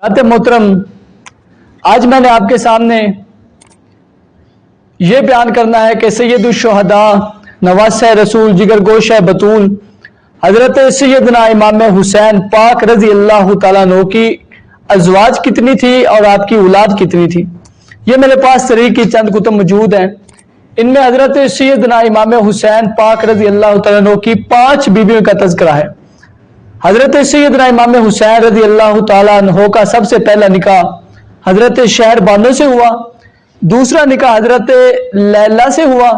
محترم، آج میں نے آپ کے سامنے یہ بیان کرنا ہے کہ سید الشہداء نواسہ رسول جگر گوشہ بطول حضرت سیدنا امام حسین پاک رضی اللہ تعالیٰ عنہ کی ازواج کتنی تھی اور آپ کی اولاد کتنی تھی۔ یہ میرے پاس تاریخ کی چند کتب موجود ہیں۔ ان میں حضرت سیدنا امام حسین پاک رضی اللہ تعالیٰ عنہ کی 5 بیویوں کا تذکرہ ہے۔ حضرت سیدنا امام حسین رضی اللہ تعالیٰ عنہ کا سب سے پہلا نکاح حضرت شہر بانو سے ہوا، دوسرا نکاح حضرت لیلہ سے ہوا،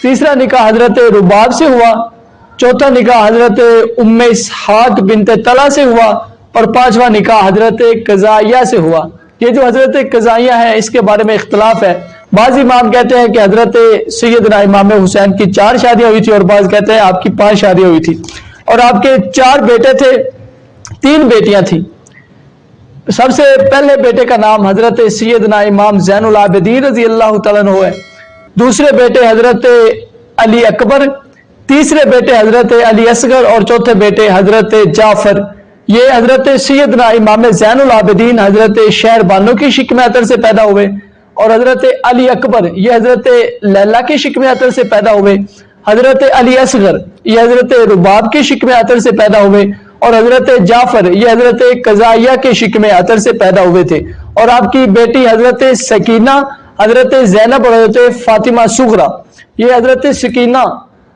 تیسرا نکاح حضرت رباب سے ہوا، چوتھا نکاح حضرت ام اسحاق بنت طلحہ سے ہوا اور 5واں نکاح حضرت قضائیہ سے ہوا۔ یہ جو حضرت قضائیہ ہے اس کے بارے میں اختلاف ہے۔ بعض امام کہتے ہیں کہ حضرت سیدنا امام حسین کی 4 شادیاں ہوئی تھی اور بعض کہتے ہیں آپ کی 5 شادیاں ہوئی تھی، اور آپ کے 4 بیٹے تھے، 3 بیٹیاں تھیں۔ سب سے پہلے بیٹے کا نام حضرت سیدنا امام زین العابدین رضی اللہ تعالیٰ عنہ ہے، دوسرے بیٹے حضرت علی اکبر، تیسرے بیٹے حضرت علی اصغر اور چوتھے بیٹے حضرت جعفر۔ یہ حضرت سیدنا امام زین العابدین حضرت شہر بانو کی شکم عطر سے پیدا ہوئے، اور حضرت علی اکبر یہ حضرت لیلہ کی شکم عطر سے پیدا ہوئے، حضرت علی اصغر یہ حضرت رباب کی شکم عطر سے پیدا ہوئے، اور حضرت جعفر یہ حضرت قضائیہ کے شکم عطر سے پیدا ہوئے تھے۔ اور آپ کی بیٹی حضرت سکینہ، حضرت زینب اور حضرت فاطمہ صغرا، یہ حضرت سکینہ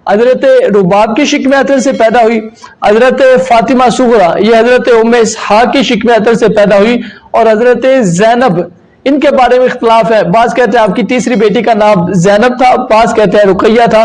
حضرت رباب کی شکم عطر سے پیدا ہوئی، حضرت فاطمہ صغرا یہ حضرت ام اسحاق کی شکم عطر سے پیدا ہوئی، اور حضرت زینب ان کے بارے میں اختلاف ہے۔ بعض کہتے ہیں آپ کی تیسری بیٹی کا نام زینب تھا، بعض کہتے ہیں رقیہ تھا۔